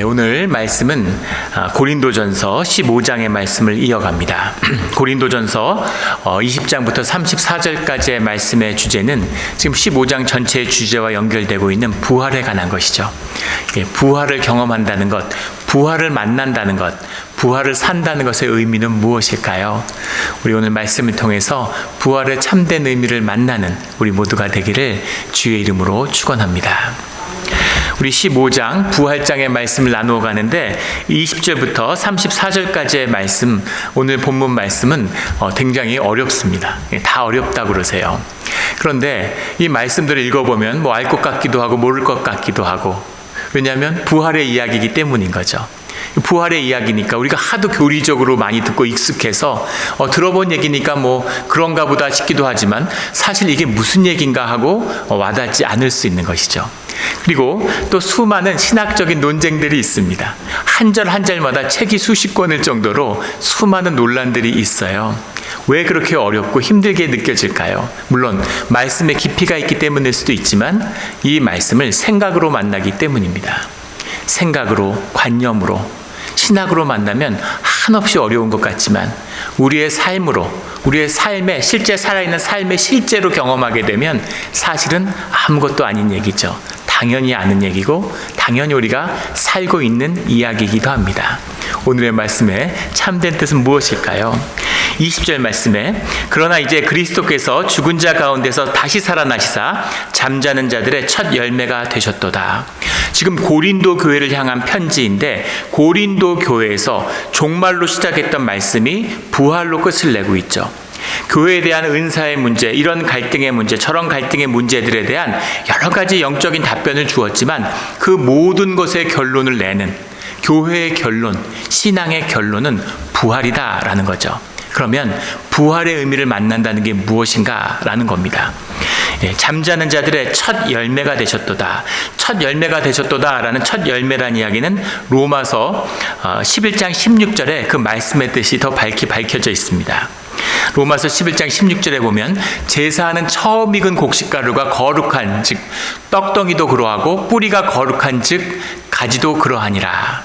오늘 말씀은 고린도전서 15장의 말씀을 이어갑니다. 고린도전서 20장부터 34절까지의 말씀의 주제는 지금 15장 전체의 주제와 연결되고 있는 부활에 관한 것이죠. 부활을 경험한다는 것, 부활을 만난다는 것, 부활을 산다는 것의 의미는 무엇일까요? 우리 오늘 말씀을 통해서 부활의 참된 의미를 만나는 우리 모두가 되기를 주의 이름으로 축원합니다. 우리 15장 부활장의 말씀을 나누어 가는데 20절부터 34절까지의 말씀, 오늘 본문 말씀은 굉장히 어렵습니다. 다 어렵다고 그러세요. 그런데 이 말씀들을 읽어보면 알 것 같기도 하고 모를 것 같기도 하고, 왜냐하면 부활의 이야기이기 때문인 거죠. 부활의 이야기니까 우리가 하도 교리적으로 많이 듣고 익숙해서 들어본 얘기니까 그런가 보다 싶기도 하지만 사실 이게 무슨 얘기인가 하고 와닿지 않을 수 있는 것이죠. 그리고 또 수많은 신학적인 논쟁들이 있습니다. 한 절 한 절마다 책이 수십 권일 정도로 수많은 논란들이 있어요. 왜 그렇게 어렵고 힘들게 느껴질까요? 물론 말씀의 깊이가 있기 때문일 수도 있지만 이 말씀을 생각으로 만나기 때문입니다. 생각으로, 관념으로, 신학으로 만나면 한없이 어려운 것 같지만 우리의 삶으로, 우리의 삶에, 실제 살아있는 삶의 실제로 경험하게 되면 사실은 아무것도 아닌 얘기죠. 당연히 아는 얘기고 당연히 우리가 살고 있는 이야기이기도 합니다. 오늘의 말씀의 참된 뜻은 무엇일까요? 20절 말씀에 그러나 이제 그리스도께서 죽은 자 가운데서 다시 살아나시사 잠자는 자들의 첫 열매가 되셨도다. 지금 고린도 교회를 향한 편지인데 고린도 교회에서 종말로 시작했던 말씀이 부활로 끝을 내고 있죠. 교회에 대한 은사의 문제, 이런 갈등의 문제, 저런 갈등의 문제들에 대한 여러 가지 영적인 답변을 주었지만 그 모든 것의 결론을 내는 교회의 결론, 신앙의 결론은 부활이다라는 거죠. 그러면 부활의 의미를 만난다는 게 무엇인가라는 겁니다. 잠자는 자들의 첫 열매가 되셨도다. 첫 열매가 되셨도다라는 첫 열매란 이야기는 로마서 11장 16절에 그 말씀의 뜻이 더 밝혀져 있습니다. 로마서 11장 16절에 보면 제사하는 처음 익은 곡식가루가 거룩한 즉 떡덩이도 그러하고 뿌리가 거룩한 즉 가지도 그러하니라.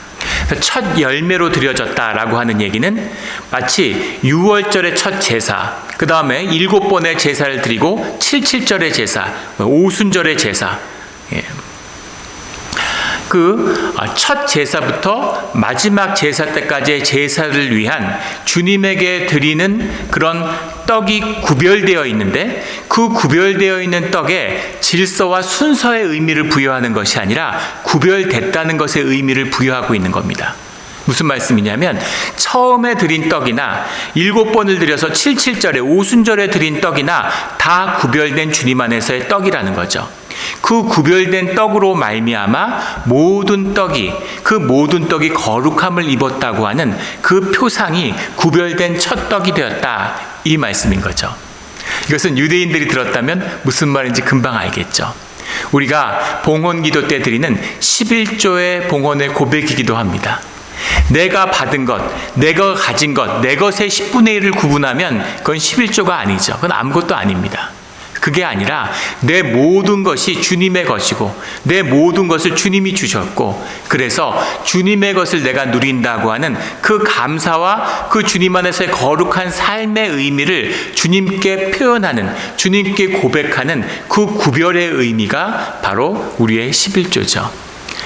첫 열매로 드려졌다라고 하는 얘기는 마치 6월절의 첫 제사, 그 다음에 7번의 제사를 드리고 77절의 제사, 오순절의 제사, 그 첫 제사부터 마지막 제사 때까지의 제사를 위한 주님에게 드리는 그런 떡이 구별되어 있는데 그 구별되어 있는 떡에 질서와 순서의 의미를 부여하는 것이 아니라 구별됐다는 것의 의미를 부여하고 있는 겁니다. 무슨 말씀이냐면 처음에 드린 떡이나 7번을 드려서 77절에 오순절에 드린 떡이나 다 구별된 주님 안에서의 떡이라는 거죠. 그 구별된 떡으로 말미암아 모든 떡이 거룩함을 입었다고 하는 그 표상이 구별된 첫 떡이 되었다, 이 말씀인 거죠. 이것은 유대인들이 들었다면 무슨 말인지 금방 알겠죠. 우리가 봉헌기도 때 드리는 11조의 봉헌의 고백이기도 합니다. 내가 받은 것, 내가 가진 것, 내 것의 10분의 1을 구분하면 그건 11조가 아니죠. 그건 아무것도 아닙니다. 그게 아니라 내 모든 것이 주님의 것이고 내 모든 것을 주님이 주셨고, 그래서 주님의 것을 내가 누린다고 하는 그 감사와 그 주님 안에서의 거룩한 삶의 의미를 주님께 표현하는, 주님께 고백하는 그 구별의 의미가 바로 우리의 11조죠.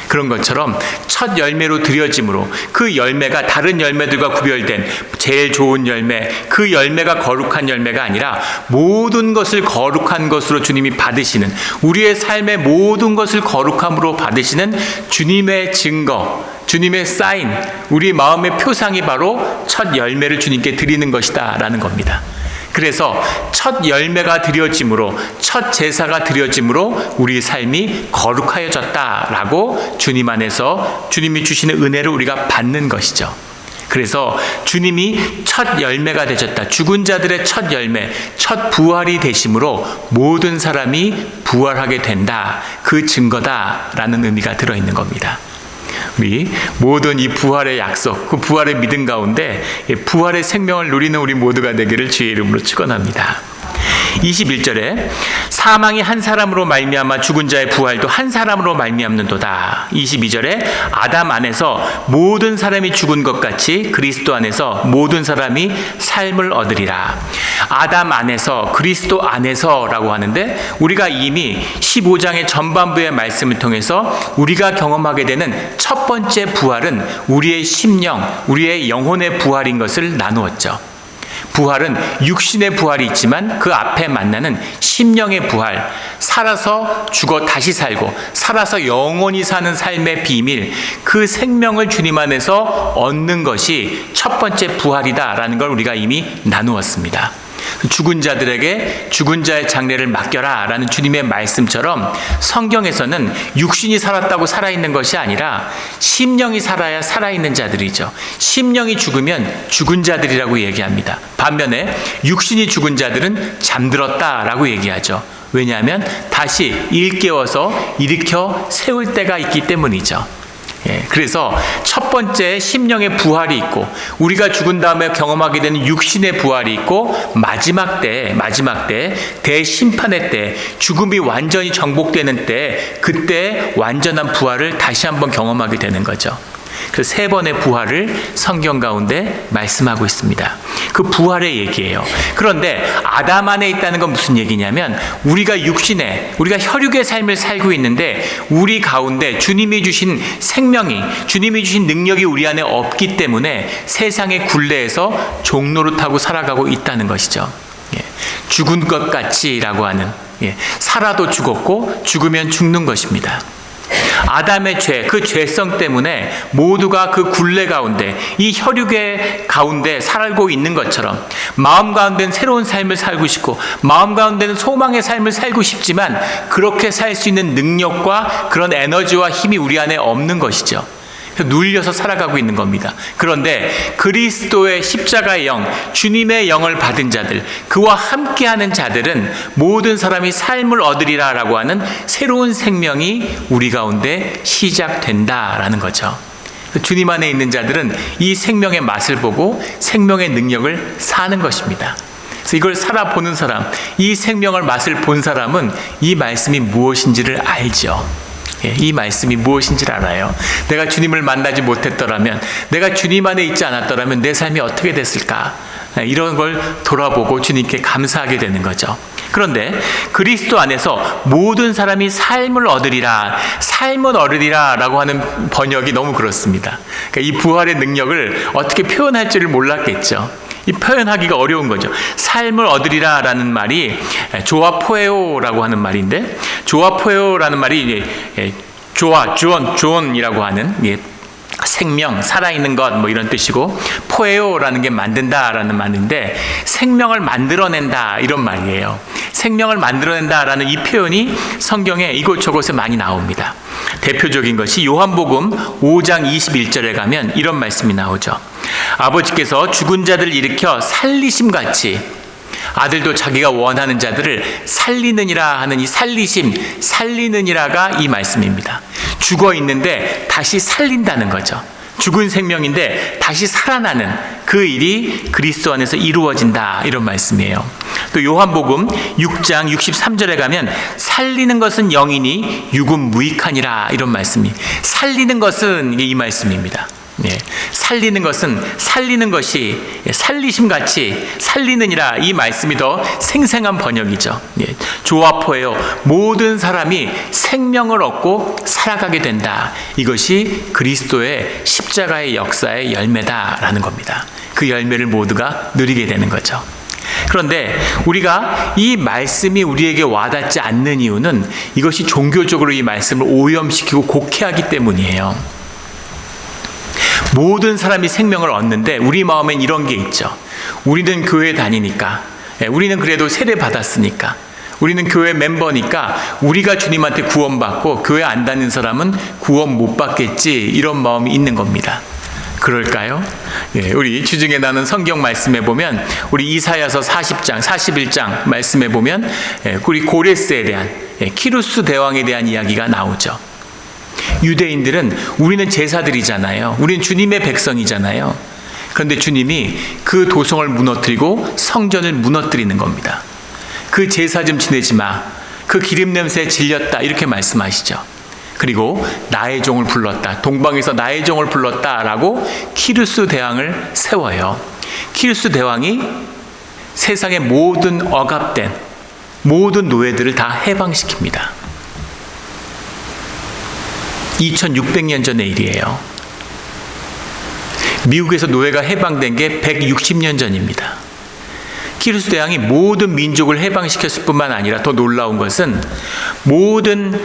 그런 것처럼 첫 열매로 드려짐으로 그 열매가 다른 열매들과 구별된 제일 좋은 열매, 그 열매가 거룩한 열매가 아니라 모든 것을 거룩한 것으로 주님이 받으시는, 우리의 삶의 모든 것을 거룩함으로 받으시는 주님의 증거, 주님의 사인, 우리 마음의 표상이 바로 첫 열매를 주님께 드리는 것이다 라는 겁니다. 그래서 첫 열매가 드려짐으로, 첫 제사가 드려짐으로 우리 삶이 거룩하여졌다라고 주님 안에서 주님이 주시는 은혜를 우리가 받는 것이죠. 그래서 주님이 첫 열매가 되셨다, 죽은 자들의 첫 열매, 첫 부활이 되심으로 모든 사람이 부활하게 된다, 그 증거다라는 의미가 들어있는 겁니다. 우리 모든 이 부활의 약속, 그 부활의 믿음 가운데 부활의 생명을 누리는 우리 모두가 되기를 주의 이름으로 축원합니다. 21절에 사망이 한 사람으로 말미암아 죽은 자의 부활도 한 사람으로 말미암는도다. 22절에 아담 안에서 모든 사람이 죽은 것 같이 그리스도 안에서 모든 사람이 삶을 얻으리라. 아담 안에서, 그리스도 안에서라고 하는데, 우리가 이미 15장의 전반부의 말씀을 통해서 우리가 경험하게 되는 첫 번째 부활은 우리의 심령, 우리의 영혼의 부활인 것을 나누었죠. 부활은 육신의 부활이 있지만 그 앞에 만나는 심령의 부활, 살아서 죽어 다시 살고 살아서 영원히 사는 삶의 비밀, 그 생명을 주님 안에서 얻는 것이 첫 번째 부활이다라는 걸 우리가 이미 나누었습니다. 죽은 자들에게 죽은 자의 장례를 맡겨라 라는 주님의 말씀처럼 성경에서는 육신이 살았다고 살아있는 것이 아니라 심령이 살아야 살아있는 자들이죠. 심령이 죽으면 죽은 자들이라고 얘기합니다. 반면에 육신이 죽은 자들은 잠들었다라고 얘기하죠. 왜냐하면 다시 일깨워서 일으켜 세울 때가 있기 때문이죠. 그래서 첫 번째 심령의 부활이 있고, 우리가 죽은 다음에 경험하게 되는 육신의 부활이 있고, 마지막 때 대심판의 때, 죽음이 완전히 정복되는 때, 그때 완전한 부활을 다시 한번 경험하게 되는 거죠. 그 세 번의 부활을 성경 가운데 말씀하고 있습니다. 그 부활의 얘기예요. 그런데 아담 안에 있다는 건 무슨 얘기냐면, 우리가 육신에, 우리가 혈육의 삶을 살고 있는데 우리 가운데 주님이 주신 생명이, 주님이 주신 능력이 우리 안에 없기 때문에 세상의 굴레에서 종노릇하고 살아가고 있다는 것이죠. 죽은 것 같이라고 하는, 살아도 죽었고 죽으면 죽는 것입니다. 아담의 죄, 그 죄성 때문에 모두가 그 굴레 가운데, 이 혈육의 가운데 살고 있는 것처럼 마음 가운데는 새로운 삶을 살고 싶고 마음 가운데는 소망의 삶을 살고 싶지만 그렇게 살 수 있는 능력과 그런 에너지와 힘이 우리 안에 없는 것이죠. 눌려서 살아가고 있는 겁니다. 그런데 그리스도의 십자가의 영, 주님의 영을 받은 자들, 그와 함께하는 자들은 모든 사람이 삶을 얻으리라 라고 하는 새로운 생명이 우리 가운데 시작된다라는 거죠. 주님 안에 있는 자들은 이 생명의 맛을 보고 생명의 능력을 사는 것입니다. 그래서 이걸 살아보는 사람, 이 생명을 맛을 본 사람은 이 말씀이 무엇인지를 알죠. 이 말씀이 무엇인지를 알아요. 내가 주님을 만나지 못했더라면, 내가 주님 안에 있지 않았더라면 내 삶이 어떻게 됐을까? 이런 걸 돌아보고 주님께 감사하게 되는 거죠. 그런데 그리스도 안에서 모든 사람이 삶을 얻으리라, 삶을 얻으리라 라고 하는 번역이 너무 그렇습니다. 그러니까 이 부활의 능력을 어떻게 표현할 줄을 몰랐겠죠. 이 표현하기가 어려운 거죠. 삶을 얻으리라 라는 말이 조아포에오라고 하는 말인데, 조아포에오라는 말이 존이라고 하는 생명, 살아있는 것 뭐 이런 뜻이고, 포에오라는 게 만든다라는 말인데 생명을 만들어낸다 이런 말이에요. 생명을 만들어낸다라는 이 표현이 성경에 이곳저곳에 많이 나옵니다. 대표적인 것이 요한복음 5장 21절에 가면 이런 말씀이 나오죠. 아버지께서 죽은 자들을 일으켜 살리심같이 아들도 자기가 원하는 자들을 살리느니라 하는 이 살리심, 살리느니라가 이 말씀입니다. 죽어 있는데 다시 살린다는 거죠. 죽은 생명인데 다시 살아나는 그 일이 그리스도 안에서 이루어진다 이런 말씀이에요. 또 요한복음 6장 63절에 가면 살리는 것은 영이니 육은 무익하니라 이런 말씀이, 살리는 것은 이 말씀입니다. 살리는 것은, 살리는 것이 살리심같이 살리느니라, 이 말씀이 더 생생한 번역이죠. 조아포예요. 모든 사람이 생명을 얻고 살아가게 된다. 이것이 그리스도의 십자가의 역사의 열매다라는 겁니다. 그 열매를 모두가 누리게 되는 거죠. 그런데 우리가 이 말씀이 우리에게 와닿지 않는 이유는 이것이 종교적으로 이 말씀을 오염시키고 곡해하기 때문이에요. 모든 사람이 생명을 얻는데 우리 마음엔 이런 게 있죠. 우리는 교회 다니니까, 우리는 그래도 세례 받았으니까, 우리는 교회 멤버니까 우리가 주님한테 구원받고 교회 안 다니는 사람은 구원 못 받겠지, 이런 마음이 있는 겁니다. 그럴까요? 우리 주중에 나눈 성경 말씀에 보면, 우리 이사야서 40장, 41장 말씀에 보면 우리 고레스에 대한, 키루스 대왕에 대한 이야기가 나오죠. 유대인들은 우리는 제사들이잖아요. 우리는 주님의 백성이잖아요. 그런데 주님이 그 도성을 무너뜨리고 성전을 무너뜨리는 겁니다. 그 제사 좀 지내지 마. 그 기름 냄새에 질렸다. 이렇게 말씀하시죠. 그리고 나의 종을 불렀다. 동방에서 나의 종을 불렀다라고 키루스 대왕을 세워요. 키루스 대왕이 세상의 모든 억압된 모든 노예들을 다 해방시킵니다. 2600년 전의 일이에요. 미국에서 노예가 해방된 게 160년 전입니다. 키루스 대왕이 모든 민족을 해방시켰을 뿐만 아니라 더 놀라운 것은 모든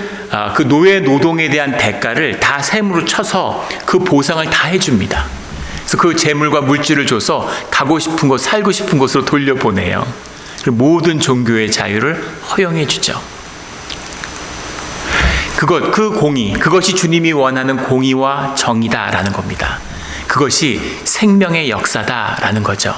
그 노예 노동에 대한 대가를 다 세무로 쳐서 그 보상을 다 해줍니다. 그래서 그 재물과 물질을 줘서 가고 싶은 곳, 살고 싶은 곳으로 돌려보내요. 그리고 모든 종교의 자유를 허용해 주죠. 그 공의, 그것이 주님이 원하는 공의와 정의다라는 겁니다. 그것이 생명의 역사다라는 거죠.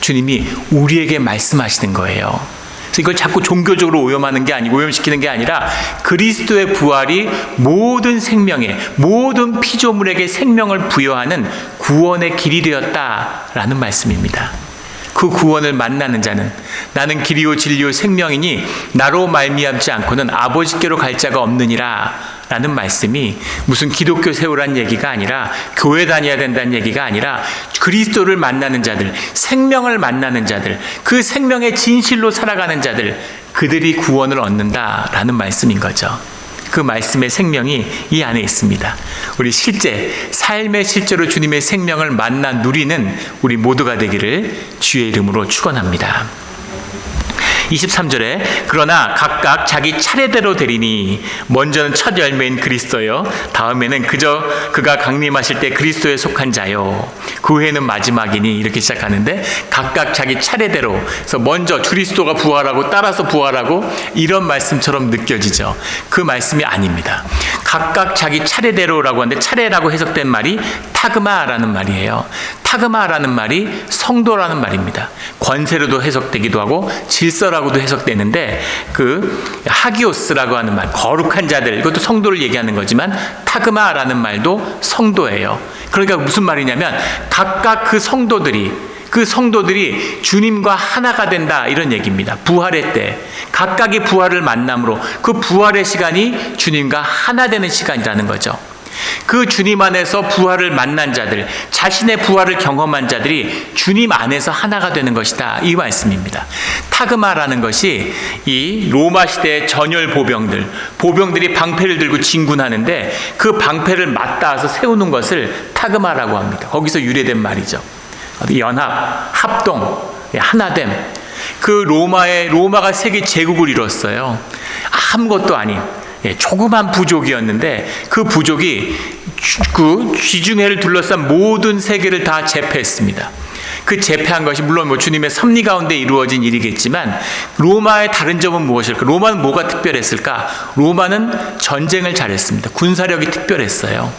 주님이 우리에게 말씀하시는 거예요. 그래서 이걸 자꾸 종교적으로 오염시키는 게 아니라 그리스도의 부활이 모든 생명에, 모든 피조물에게 생명을 부여하는 구원의 길이 되었다라는 말씀입니다. 그 구원을 만나는 자는 나는 길이요 진리요 생명이니 나로 말미암지 않고는 아버지께로 갈 자가 없느니라 라는 말씀이 무슨 기독교 세우란 얘기가 아니라 교회 다녀야 된다는 얘기가 아니라 그리스도를 만나는 자들, 생명을 만나는 자들, 그 생명의 진실로 살아가는 자들, 그들이 구원을 얻는다라는 말씀인 거죠. 그 말씀의 생명이 이 안에 있습니다. 우리 삶의 실제로 주님의 생명을 만나 누리는 우리 모두가 되기를 주의 이름으로 축원합니다. 23절에 그러나 각각 자기 차례대로 되리니 먼저는 첫 열매인 그리스도요 다음에는 그가 강림하실 때 그리스도에 속한 자요 그 후에는 마지막이니 이렇게 시작하는데 각각 자기 차례대로 그래서 먼저 그리스도가 부활하고 따라서 부활하고 이런 말씀처럼 느껴지죠. 그 말씀이 아닙니다. 각각 자기 차례대로라고 하는데 차례라고 해석된 말이 타그마라는 말이에요. 타그마라는 말이 성도라는 말입니다. 권세로도 해석되기도 하고 질서라고도 해석되는데 그 하기오스라고 하는 말, 거룩한 자들, 이것도 성도를 얘기하는 거지만 타그마라는 말도 성도예요. 그러니까 무슨 말이냐면 각각 그 성도들이 주님과 하나가 된다 이런 얘기입니다. 부활의 때 각각의 부활을 만남으로 그 부활의 시간이 주님과 하나 되는 시간이라는 거죠. 그 주님 안에서 부활을 만난 자들, 자신의 부활을 경험한 자들이 주님 안에서 하나가 되는 것이다 이 말씀입니다. 타그마라는 것이 이 로마 시대의 전열 보병들이 방패를 들고 진군하는데 그 방패를 맞닿아서 세우는 것을 타그마라고 합니다. 거기서 유래된 말이죠. 연합, 합동, 하나됨. 그 로마가 세계 제국을 이뤘어요. 아무것도 아닌 조그만 부족이었는데 그 부족이 그 지중해를 둘러싼 모든 세계를 다 제패했습니다. 그 제패한 것이 물론 주님의 섭리 가운데 이루어진 일이겠지만 로마의 다른 점은 무엇일까? 로마는 뭐가 특별했을까? 로마는 전쟁을 잘했습니다. 군사력이 특별했어요.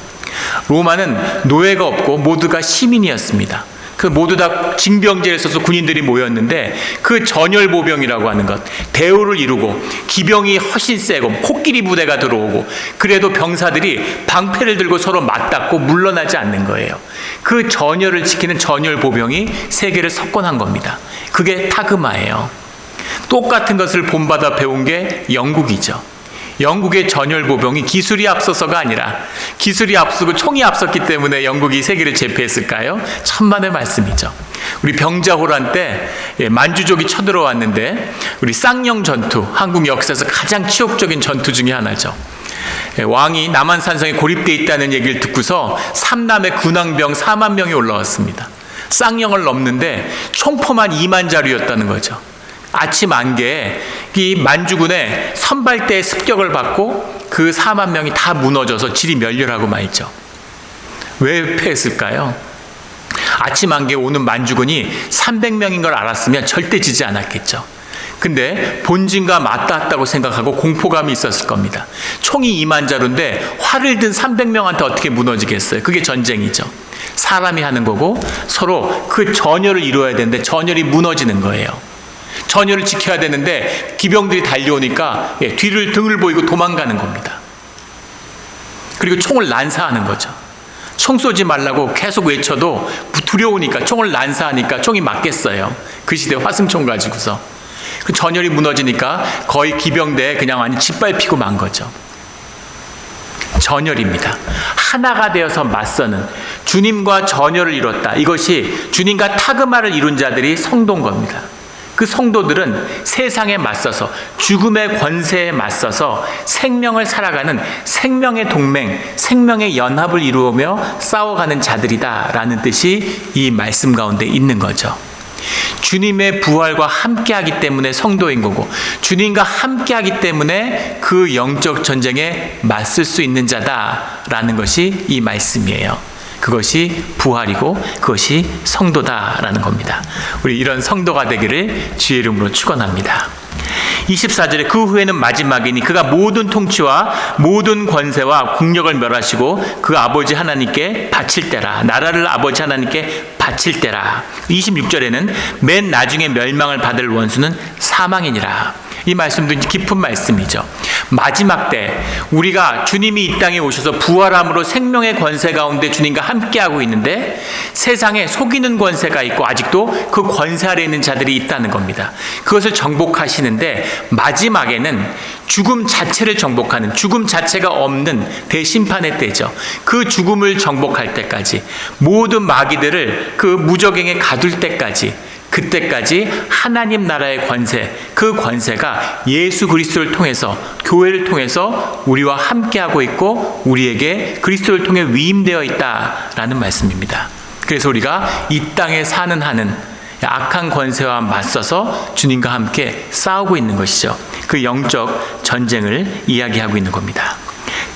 로마는 노예가 없고 모두가 시민이었습니다. 그 모두 다 징병제에 있어서 군인들이 모였는데 그 전열보병이라고 하는 것, 대우를 이루고 기병이 훨씬 세고 코끼리 부대가 들어오고 그래도 병사들이 방패를 들고 서로 맞닿고 물러나지 않는 거예요. 그 전열을 지키는 전열보병이 세계를 석권한 겁니다. 그게 타그마예요. 똑같은 것을 본받아 배운 게 영국이죠. 영국의 전열보병이 기술이 앞서서가 아니라 기술이 앞서고 총이 앞섰기 때문에 영국이 세계를 제패했을까요? 천만의 말씀이죠. 우리 병자호란 때 만주족이 쳐들어왔는데 우리 쌍용 전투, 한국 역사에서 가장 치욕적인 전투 중에 하나죠. 왕이 남한산성에 고립되어 있다는 얘기를 듣고서 삼남의 군왕병 4만 명이 올라왔습니다. 쌍용을 넘는데 총포만 2만 자루였다는 거죠. 아침 안개에 이 만주군의 선발대의 습격을 받고 그 4만 명이 다 무너져서 질이 멸렬하고 말죠. 왜 패했을까요? 아침 안개에 오는 만주군이 300명인 걸 알았으면 절대 지지 않았겠죠. 근데 본진과 맞닿았다고 생각하고 공포감이 있었을 겁니다. 총이 2만 자루인데 활을 든 300명한테 어떻게 무너지겠어요? 그게 전쟁이죠. 사람이 하는 거고 서로 그 전열을 이루어야 되는데 전열이 무너지는 거예요. 전열을 지켜야 되는데 기병들이 달려오니까 등을 보이고 도망가는 겁니다. 그리고 총을 난사하는 거죠. 총 쏘지 말라고 계속 외쳐도 두려우니까 총을 난사하니까 총이 맞겠어요. 그 시대 화승총 가지고서. 그 전열이 무너지니까 거의 기병대에 그냥 완전 짓밟히고 만 거죠. 전열입니다. 하나가 되어서 맞서는 주님과 전열을 이뤘다. 이것이 주님과 타그마를 이룬 자들이 성도인 겁니다. 그 성도들은 세상에 맞서서 죽음의 권세에 맞서서 생명을 살아가는 생명의 동맹, 생명의 연합을 이루며 싸워가는 자들이다라는 뜻이 이 말씀 가운데 있는 거죠. 주님의 부활과 함께하기 때문에 성도인 거고, 주님과 함께하기 때문에 그 영적 전쟁에 맞설 수 있는 자다라는 것이 이 말씀이에요. 그것이 부활이고 그것이 성도다라는 겁니다. 우리 이런 성도가 되기를 주의 이름으로 축원합니다. 24절에 그 후에는 마지막이니 그가 모든 통치와 모든 권세와 국력을 멸하시고 그 아버지 하나님께 바칠 때라. 나라를 아버지 하나님께 바칠 때라. 26절에는 맨 나중에 멸망을 받을 원수는 사망이니라. 이 말씀도 깊은 말씀이죠. 마지막 때 우리가 주님이 이 땅에 오셔서 부활함으로 생명의 권세 가운데 주님과 함께하고 있는데 세상에 속이는 권세가 있고 아직도 그 권세 아래 있는 자들이 있다는 겁니다. 그것을 정복하시는데 마지막에는 죽음 자체를 정복하는, 죽음 자체가 없는 대심판의 때죠. 그 죽음을 정복할 때까지, 모든 마귀들을 그 무적행에 가둘 때까지, 그때까지 하나님 나라의 권세, 그 권세가 예수 그리스도를 통해서, 교회를 통해서 우리와 함께하고 있고 우리에게 그리스도를 통해 위임되어 있다라는 말씀입니다. 그래서 우리가 이 땅에 사는 한은 악한 권세와 맞서서 주님과 함께 싸우고 있는 것이죠. 그 영적 전쟁을 이야기하고 있는 겁니다.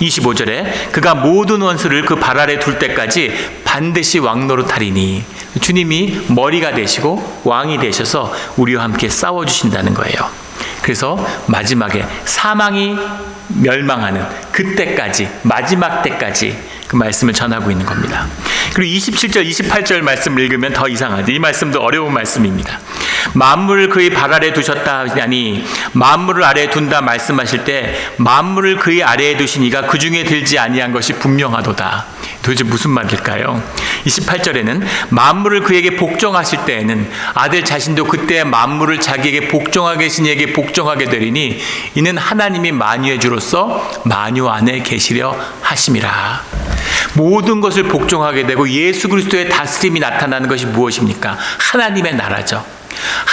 25절에 그가 모든 원수를 그 발 아래 둘 때까지 반드시 왕노릇하리니, 주님이 머리가 되시고 왕이 되셔서 우리와 함께 싸워주신다는 거예요. 그래서 마지막에 사망이 멸망하는 그때까지, 마지막 때까지 그 말씀을 전하고 있는 겁니다. 그리고 27절, 28절 말씀을 읽으면 더 이상하죠. 이 말씀도 어려운 말씀입니다. 만물을 그의 발 아래 두셨다 하니, 만물을 아래에 둔다 말씀하실 때 만물을 그의 아래에 두시니가 그 중에 들지 아니한 것이 분명하도다. 도대체 무슨 말일까요? 28절에는 만물을 그에게 복종하실 때에는 아들 자신도 그때 만물을 자기에게 복종하게 계신 이에게 복종하게 되리니 이는 하나님이 만유의 주로서 만유 안에 계시려 하심이라. 모든 것을 복종하게 되고 예수 그리스도의 다스림이 나타나는 것이 무엇입니까? 하나님의 나라죠.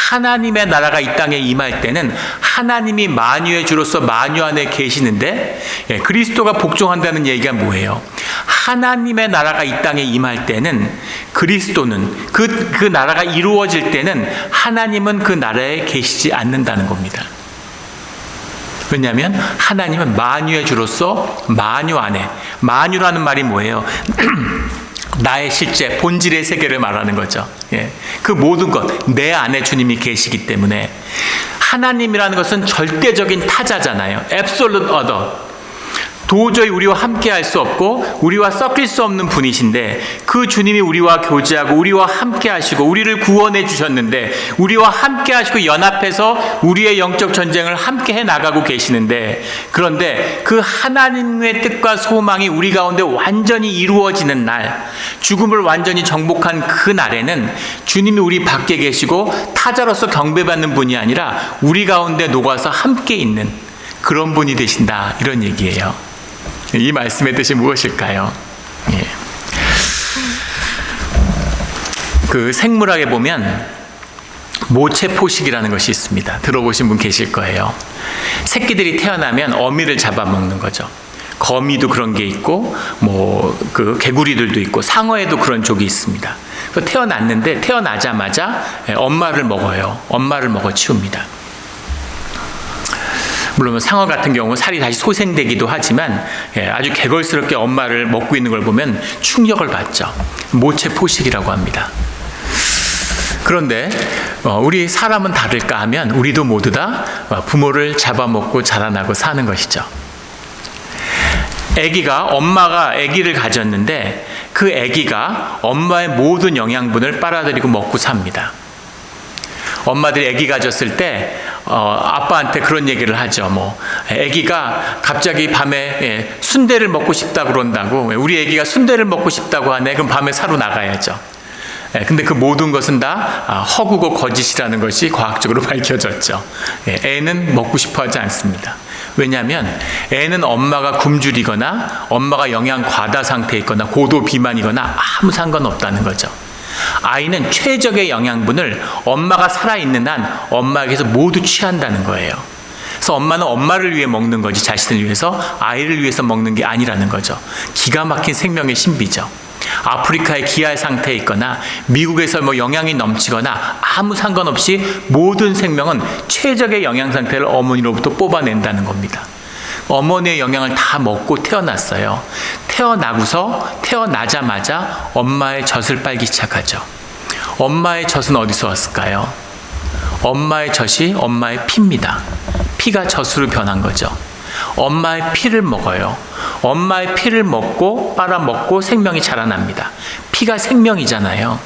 하나님의 나라가 이 땅에 임할 때는 하나님이 만유의 주로서 만유 안에 계시는데, 그리스도가 복종한다는 얘기가 뭐예요? 하나님의 나라가 이 땅에 임할 때는 그리스도는 그 나라가 이루어질 때는 하나님은 그 나라에 계시지 않는다는 겁니다. 왜냐하면 하나님은 만유의 주로서 만유 안에, 만유라는 말이 뭐예요? 나의 실제 본질의 세계를 말하는 거죠. 그 모든 것, 내 안에 주님이 계시기 때문에. 하나님이라는 것은 절대적인 타자잖아요. Absolute other. 도저히 우리와 함께 할 수 없고 우리와 섞일 수 없는 분이신데, 그 주님이 우리와 교제하고 우리와 함께 하시고 우리를 구원해 주셨는데, 우리와 함께 하시고 연합해서 우리의 영적 전쟁을 함께 해 나가고 계시는데, 그런데 그 하나님의 뜻과 소망이 우리 가운데 완전히 이루어지는 날, 죽음을 완전히 정복한 그 날에는 주님이 우리 밖에 계시고 타자로서 경배받는 분이 아니라 우리 가운데 녹아서 함께 있는 그런 분이 되신다, 이런 얘기예요. 이 말씀의 뜻이 무엇일까요? 그 생물학에 보면 모체 포식이라는 것이 있습니다. 들어보신 분 계실 거예요. 새끼들이 태어나면 어미를 잡아먹는 거죠. 거미도 그런 게 있고, 그 개구리들도 있고, 상어에도 그런 족이 있습니다. 태어났는데 태어나자마자 엄마를 먹어요. 엄마를 먹어 치웁니다. 물론 상어 같은 경우 살이 다시 소생되기도 하지만 아주 개걸스럽게 엄마를 먹고 있는 걸 보면 충격을 받죠. 모체 포식이라고 합니다. 그런데 우리 사람은 다를까 하면 우리도 모두 다 부모를 잡아먹고 자라나고 사는 것이죠. 엄마가 아기를 가졌는데 그 아기가 엄마의 모든 영양분을 빨아들이고 먹고 삽니다. 엄마들이 아기 가졌을 때 아빠한테 그런 얘기를 하죠. 아기가 갑자기 밤에 순대를 먹고 싶다 그런다고. 우리 아기가 순대를 먹고 싶다고 하네. 그럼 밤에 사러 나가야죠. 근데 그 모든 것은 다 허구고 거짓이라는 것이 과학적으로 밝혀졌죠. 애는 먹고 싶어 하지 않습니다. 왜냐하면 애는 엄마가 굶주리거나 엄마가 영양 과다 상태에 있거나 고도 비만이거나 아무 상관없다는 거죠. 아이는 최적의 영양분을 엄마가 살아있는 한 엄마에게서 모두 취한다는 거예요. 그래서 엄마는 엄마를 위해 먹는 거지 자신을 위해서, 아이를 위해서 먹는 게 아니라는 거죠. 기가 막힌 생명의 신비죠. 아프리카의 기아 상태에 있거나 미국에서 영양이 넘치거나 아무 상관없이 모든 생명은 최적의 영양 상태를 어머니로부터 뽑아낸다는 겁니다. 어머니의 영양을 다 먹고 태어났어요. 태어나자마자 엄마의 젖을 빨기 시작하죠. 엄마의 젖은 어디서 왔을까요? 엄마의 젖이 엄마의 피입니다. 피가 젖으로 변한 거죠. 엄마의 피를 먹어요. 엄마의 피를 먹고 빨아먹고 생명이 자라납니다. 피가 생명이잖아요.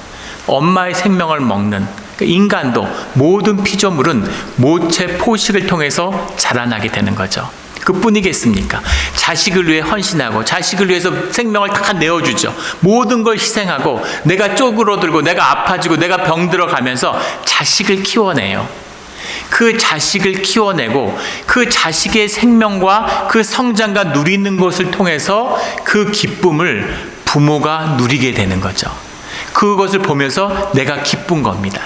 엄마의 생명을 먹는 인간도 모든 피조물은 모체 포식을 통해서 자라나게 되는 거죠. 그뿐이겠습니까? 자식을 위해 헌신하고 자식을 위해서 생명을 다 내어주죠. 모든 걸 희생하고 내가 쪼그러들고 내가 아파지고 내가 병들어 가면서 자식을 키워내요. 그 자식을 키워내고 그 자식의 생명과 그 성장과 누리는 것을 통해서 그 기쁨을 부모가 누리게 되는 거죠. 그것을 보면서 내가 기쁜 겁니다.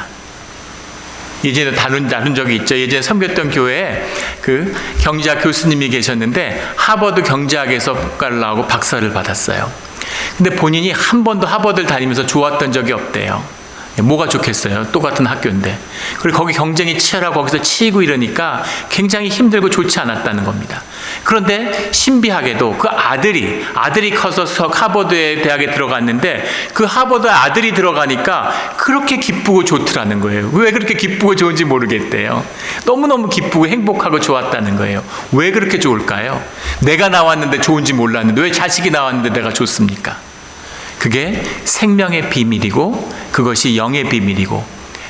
예전에 다룬 적이 있죠. 예전에 섬겼던 교회에 그 경제학 교수님이 계셨는데 하버드 경제학에서 학과를 나오고 박사를 받았어요. 근데 본인이 한 번도 하버드를 다니면서 좋았던 적이 없대요. 뭐가 좋겠어요? 똑같은 학교인데. 그리고 거기 경쟁이 치열하고 거기서 치이고 이러니까 굉장히 힘들고 좋지 않았다는 겁니다. 그런데 신비하게도 그 아들이 커서 하버드 대학에 들어갔는데 그 하버드 아들이 들어가니까 그렇게 기쁘고 좋더라는 거예요. 왜 그렇게 기쁘고 좋은지 모르겠대요. 너무너무 기쁘고 행복하고 좋았다는 거예요. 왜 그렇게 좋을까요? 내가 나왔는데 좋은지 몰랐는데 왜 자식이 나왔는데 내가 좋습니까? 그게 생명의 비밀이고 그것이 영의 비밀이고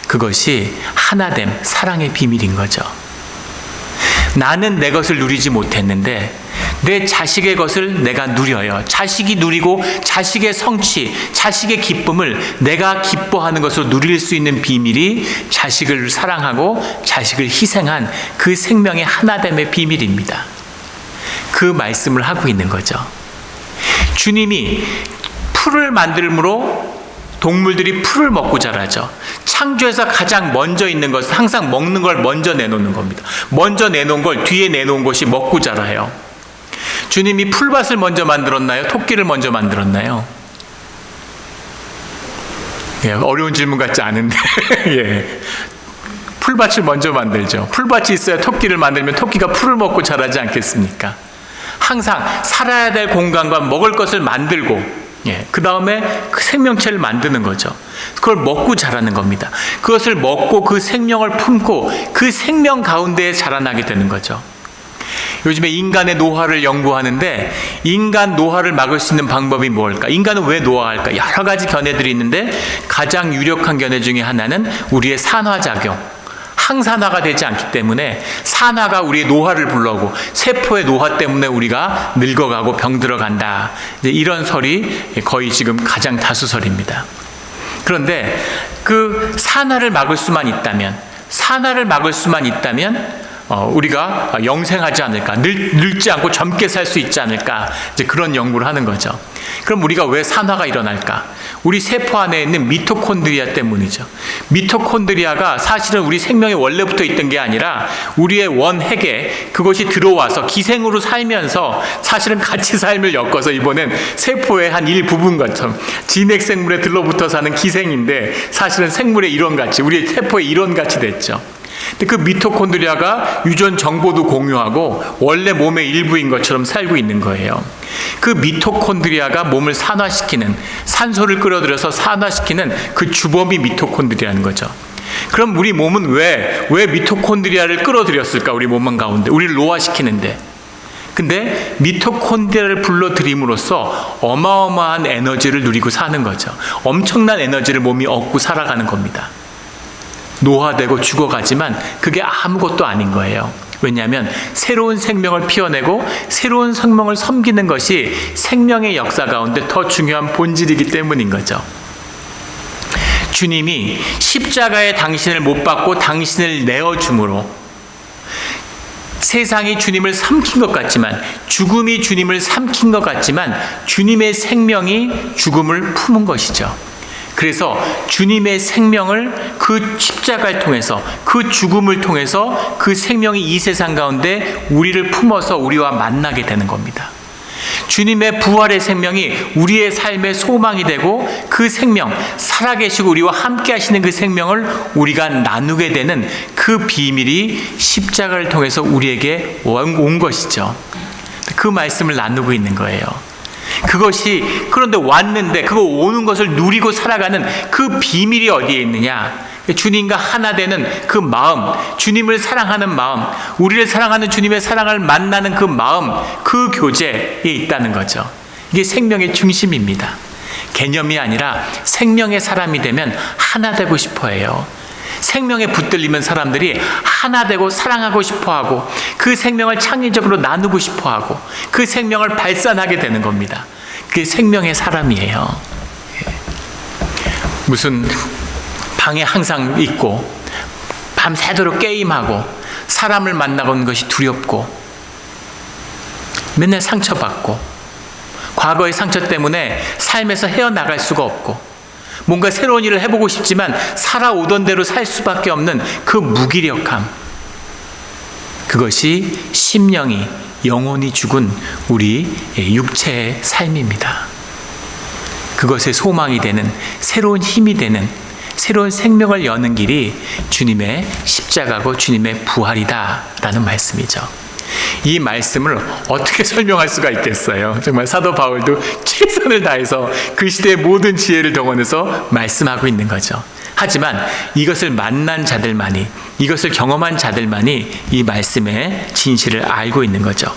그것이 하나됨, 사랑의 비밀인 거죠. 나는 내 것을 누리지 못했는데 내 자식의 것을 내가 누려요. 자식이 누리고 자식의 성취, 자식의 기쁨을 내가 기뻐하는 것으로 누릴 수 있는 비밀이 자식을 사랑하고 자식을 희생한 그 생명의 하나됨의 비밀입니다. 그 말씀을 하고 있는 거죠. 주님이 풀을 만들므로 동물들이 풀을 먹고 자라죠. 창조에서 가장 먼저 있는 것은 항상 먹는 걸 먼저 내놓는 겁니다. 먼저 내놓은 걸 뒤에 내놓은 것이 먹고 자라요. 주님이 풀밭을 먼저 만들었나요? 토끼를 먼저 만들었나요? 예, 어려운 질문 같지 않은데 예. 풀밭을 먼저 만들죠. 풀밭이 있어야 토끼를 만들면 토끼가 풀을 먹고 자라지 않겠습니까? 항상 살아야 될 공간과 먹을 것을 만들고 그 다음에 그 생명체를 만드는 거죠. 그걸 먹고 자라는 겁니다. 그것을 먹고 그 생명을 품고 그 생명 가운데에 자라나게 되는 거죠. 요즘에 인간의 노화를 연구하는데 인간 노화를 막을 수 있는 방법이 뭘까? 인간은 왜 노화할까? 여러 가지 견해들이 있는데 가장 유력한 견해 중에 하나는 우리의 산화작용. 항산화가 되지 않기 때문에 산화가 우리의 노화를 불러오고 세포의 노화 때문에 우리가 늙어가고 병들어간다. 이런 설이 거의 지금 가장 다수설입니다. 그런데 그 산화를 막을 수만 있다면 우리가 영생하지 않을까, 늙지 않고 젊게 살 수 있지 않을까, 이제 그런 연구를 하는 거죠. 그럼 우리가 왜 산화가 일어날까? 우리 세포 안에 있는 미토콘드리아 때문이죠. 미토콘드리아가 사실은 우리 생명에 원래부터 있던 게 아니라 우리의 원핵에 그것이 들어와서 기생으로 살면서 사실은 같이 삶을 엮어서 이번엔 세포의 한 일부분 것처럼 진핵생물에 들러붙어 사는 기생인데 사실은 생물의 일원같이, 우리의 세포의 일원같이 됐죠. 근데 그 미토콘드리아가 유전 정보도 공유하고 원래 몸의 일부인 것처럼 살고 있는 거예요. 그 미토콘드리아가 몸을 산화시키는, 산소를 끌어들여서 산화시키는 그 주범이 미토콘드리아인 거죠. 그럼 우리 몸은 왜 미토콘드리아를 끌어들였을까? 우리 몸 가운데 우리를 노화시키는데. 근데 미토콘드리아를 불러들임으로써 어마어마한 에너지를 누리고 사는 거죠. 엄청난 에너지를 몸이 얻고 살아가는 겁니다. 노화되고 죽어가지만 그게 아무것도 아닌 거예요. 왜냐하면 새로운 생명을 피워내고 새로운 생명을 섬기는 것이 생명의 역사 가운데 더 중요한 본질이기 때문인 거죠. 주님이 십자가에 당신을 못 박고 당신을 내어줌으로 세상이 주님을 삼킨 것 같지만, 죽음이 주님을 삼킨 것 같지만 주님의 생명이 죽음을 품은 것이죠. 그래서 주님의 생명을 그 십자가를 통해서, 그 죽음을 통해서 그 생명이 이 세상 가운데 우리를 품어서 우리와 만나게 되는 겁니다. 주님의 부활의 생명이 우리의 삶의 소망이 되고, 그 생명, 살아계시고 우리와 함께 하시는 그 생명을 우리가 나누게 되는 그 비밀이 십자가를 통해서 우리에게 온 것이죠. 그 말씀을 나누고 있는 거예요. 그것이, 그런데 왔는데 그거 오는 것을 누리고 살아가는 그 비밀이 어디에 있느냐? 주님과 하나 되는 그 마음, 주님을 사랑하는 마음, 우리를 사랑하는 주님의 사랑을 만나는 그 마음, 그 교제에 있다는 거죠. 이게 생명의 중심입니다. 개념이 아니라 생명의 사람이 되면 하나 되고 싶어 해요. 생명에 붙들리면 사람들이 하나 되고 사랑하고 싶어하고, 그 생명을 창의적으로 나누고 싶어하고, 그 생명을 발산하게 되는 겁니다. 그게 생명의 사람이에요. 무슨 방에 항상 있고 밤새도록 게임하고 사람을 만나보는 것이 두렵고 맨날 상처받고 과거의 상처 때문에 삶에서 헤어나갈 수가 없고 뭔가 새로운 일을 해보고 싶지만 살아오던 대로 살 수밖에 없는 그 무기력함, 그것이 심령이, 영혼이 죽은 우리 육체의 삶입니다. 그것의 소망이 되는, 새로운 힘이 되는, 새로운 생명을 여는 길이 주님의 십자가고 주님의 부활이다라는 말씀이죠. 이 말씀을 어떻게 설명할 수가 있겠어요? 정말 사도 바울도 최선을 다해서 그 시대의 모든 지혜를 동원해서 말씀하고 있는 거죠. 하지만 이것을 만난 자들만이, 이것을 경험한 자들만이 이 말씀의 진실을 알고 있는 거죠.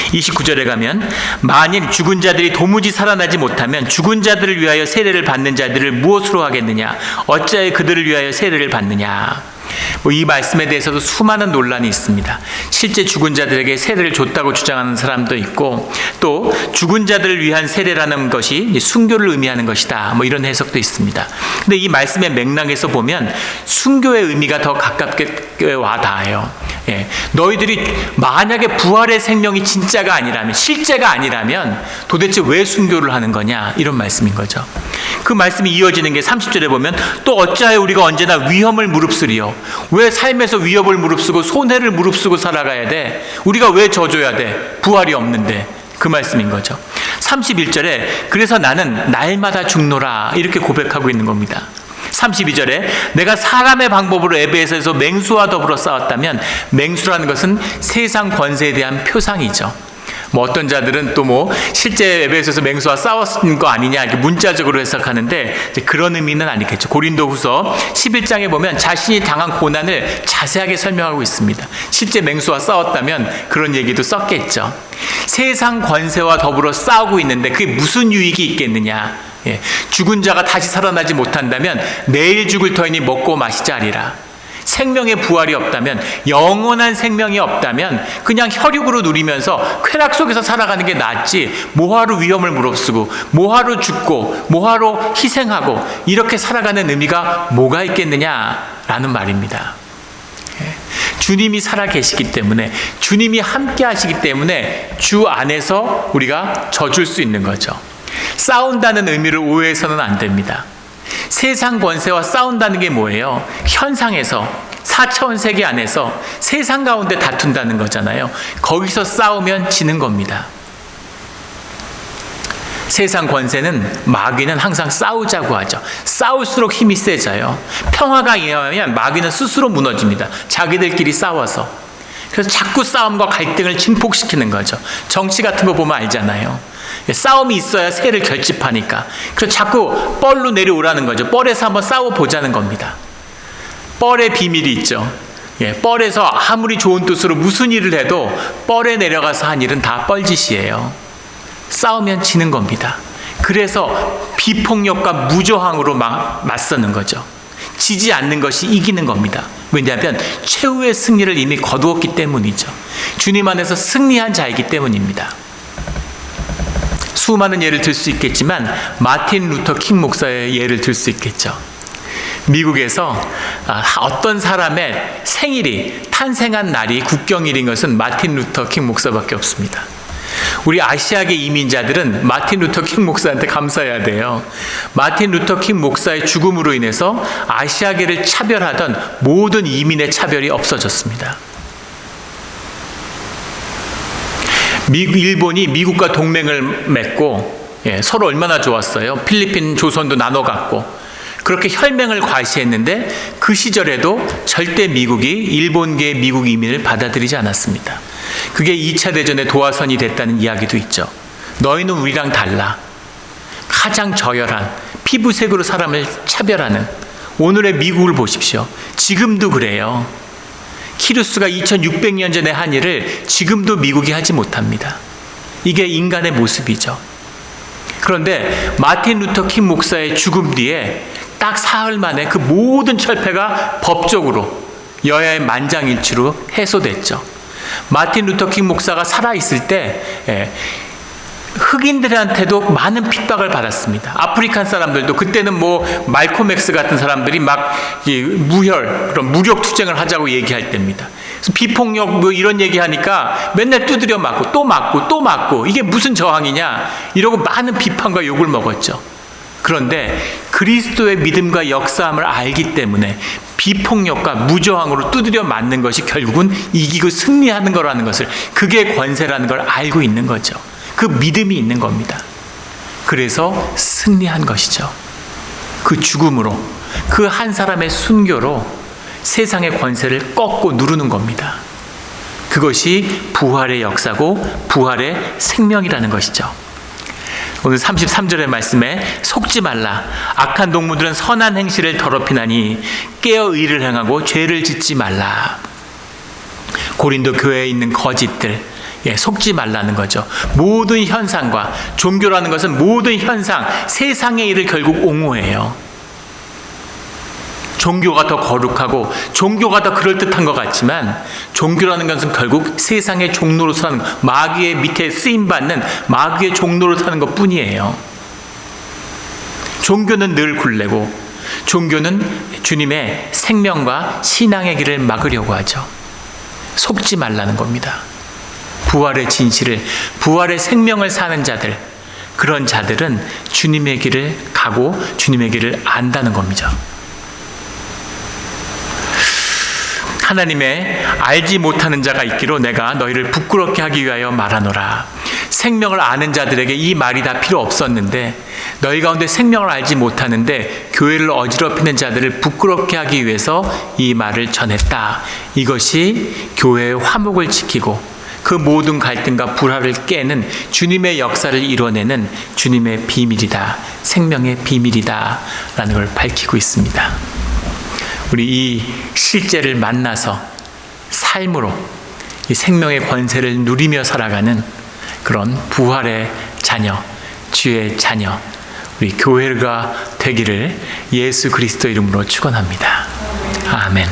29절에 가면, 만일 죽은 자들이 도무지 살아나지 못하면 죽은 자들을 위하여 세례를 받는 자들을 무엇으로 하겠느냐? 어찌하여 그들을 위하여 세례를 받느냐? 이 말씀에 대해서도 수많은 논란이 있습니다. 실제 죽은 자들에게 세례를 줬다고 주장하는 사람도 있고, 또 죽은 자들을 위한 세례라는 것이 순교를 의미하는 것이다, 이런 해석도 있습니다. 근데 이 말씀의 맥락에서 보면 순교의 의미가 더 가깝게 와닿아요. 너희들이 만약에 부활의 생명이 진짜가 아니라면, 실제가 아니라면 도대체 왜 순교를 하는 거냐, 이런 말씀인 거죠. 그 말씀이 이어지는 게 30절에 보면, 또 어찌하여 우리가 언제나 위험을 무릅쓰리요? 왜 삶에서 위협을 무릅쓰고 손해를 무릅쓰고 살아가야 돼? 우리가 왜 져줘야 돼? 부활이 없는데. 그 말씀인 거죠. 31절에 그래서 나는 날마다 죽노라, 이렇게 고백하고 있는 겁니다. 32절에 내가 사람의 방법으로 에베소에서 맹수와 더불어 싸웠다면, 맹수라는 것은 세상 권세에 대한 표상이죠. 어떤 자들은 또 실제 에베소에서 맹수와 싸웠는 거 아니냐, 이렇게 문자적으로 해석하는데 그런 의미는 아니겠죠. 고린도후서 11장에 보면 자신이 당한 고난을 자세하게 설명하고 있습니다. 실제 맹수와 싸웠다면 그런 얘기도 썼겠죠. 세상 권세와 더불어 싸우고 있는데 그게 무슨 유익이 있겠느냐? 죽은 자가 다시 살아나지 못한다면 내일 죽을 터이니 먹고 마시자 하리라. 생명의 부활이 없다면, 영원한 생명이 없다면 그냥 혈육으로 누리면서 쾌락 속에서 살아가는 게 낫지, 뭐하러 위험을 무릅쓰고 뭐하러 죽고 뭐하러 희생하고 이렇게 살아가는 의미가 뭐가 있겠느냐라는 말입니다. 주님이 살아계시기 때문에, 주님이 함께 하시기 때문에 주 안에서 우리가 져줄 수 있는 거죠. 싸운다는 의미를 오해해서는 안 됩니다. 세상 권세와 싸운다는 게 뭐예요? 현상에서, 4차원 세계 안에서 세상 가운데 다툰다는 거잖아요. 거기서 싸우면 지는 겁니다. 세상 권세는, 마귀는 항상 싸우자고 하죠. 싸울수록 힘이 세져요. 평화가 임하면 마귀는 스스로 무너집니다. 자기들끼리 싸워서. 그래서 자꾸 싸움과 갈등을 증폭시키는 거죠. 정치 같은 거 보면 알잖아요. 싸움이 있어야 세를 결집하니까. 그래서 자꾸 뻘로 내려오라는 거죠. 뻘에서 한번 싸워보자는 겁니다. 뻘의 비밀이 있죠. 뻘에서 아무리 좋은 뜻으로 무슨 일을 해도 뻘에 내려가서 한 일은 다 뻘짓이에요. 싸우면 지는 겁니다. 그래서 비폭력과 무저항으로 맞서는 거죠. 지지 않는 것이 이기는 겁니다. 왜냐하면 최후의 승리를 이미 거두었기 때문이죠. 주님 안에서 승리한 자이기 때문입니다. 수많은 예를 들 수 있겠지만 마틴 루터 킹 목사의 예를 들 수 있겠죠. 미국에서 어떤 사람의 생일이 탄생한 날이 국경일인 것은 마틴 루터 킹 목사밖에 없습니다. 우리 아시아계 이민자들은 마틴 루터 킹 목사한테 감사해야 돼요. 마틴 루터 킹 목사의 죽음으로 인해서 아시아계를 차별하던 모든 이민의 차별이 없어졌습니다. 일본이 미국과 동맹을 맺고 서로 얼마나 좋았어요. 필리핀 조선도 나눠 갖고 그렇게 혈맹을 과시했는데 그 시절에도 절대 미국이 일본계 미국 이민을 받아들이지 않았습니다. 그게 2차 대전의 도화선이 됐다는 이야기도 있죠. 너희는 우리랑 달라. 가장 저열한 피부색으로 사람을 차별하는 오늘의 미국을 보십시오. 지금도 그래요. 키루스가 2600년 전에 한 일을 지금도 미국이 하지 못합니다. 이게 인간의 모습이죠. 그런데 마틴 루터 킹 목사의 죽음 뒤에 딱 사흘 만에 그 모든 철폐가 법적으로 여야의 만장일치로 해소됐죠. 마틴 루터 킹 목사가 살아있을 때 흑인들한테도 많은 핍박을 받았습니다. 아프리칸 사람들도 그때는 말콤 X 같은 사람들이 막 그런 무력 투쟁을 하자고 얘기할 때입니다. 그래서 비폭력 이런 얘기하니까 맨날 두드려 맞고 또 맞고 또 맞고 이게 무슨 저항이냐 이러고 많은 비판과 욕을 먹었죠. 그런데 그리스도의 믿음과 역사함을 알기 때문에 비폭력과 무저항으로 두드려 맞는 것이 결국은 이기고 승리하는 거라는 것을, 그게 권세라는 걸 알고 있는 거죠. 그 믿음이 있는 겁니다. 그래서 승리한 것이죠. 그 죽음으로, 그 한 사람의 순교로 세상의 권세를 꺾고 누르는 겁니다. 그것이 부활의 역사고 부활의 생명이라는 것이죠. 오늘 33절의 말씀에 속지 말라. 악한 동무들은 선한 행실을 더럽히나니 깨어 의를 행하고 죄를 짓지 말라. 고린도 교회에 있는 거짓들, 속지 말라는 거죠. 모든 현상과, 종교라는 것은 모든 현상, 세상의 일을 결국 옹호해요. 종교가 더 거룩하고 종교가 더 그럴듯한 것 같지만 종교라는 것은 결국 세상의 종로로 사는, 마귀의 밑에 쓰임받는 마귀의 종로로 사는 것 뿐이에요. 종교는 늘 굴레고 종교는 주님의 생명과 신앙의 길을 막으려고 하죠. 속지 말라는 겁니다. 부활의 진실을, 부활의 생명을 사는 자들, 그런 자들은 주님의 길을 가고 주님의 길을 안다는 겁니다. 하나님의 알지 못하는 자가 있기로 내가 너희를 부끄럽게 하기 위하여 말하노라. 생명을 아는 자들에게 이 말이 다 필요 없었는데 너희 가운데 생명을 알지 못하는데 교회를 어지럽히는 자들을 부끄럽게 하기 위해서 이 말을 전했다. 이것이 교회의 화목을 지키고 그 모든 갈등과 불화를 깨는 주님의 역사를 이뤄내는 주님의 비밀이다. 생명의 비밀이다. 라는 걸 밝히고 있습니다. 우리 이 실제를 만나서 삶으로 이 생명의 권세를 누리며 살아가는 그런 부활의 자녀, 주의 자녀, 우리 교회가 되기를 예수 그리스도 이름으로 축원합니다. 아멘.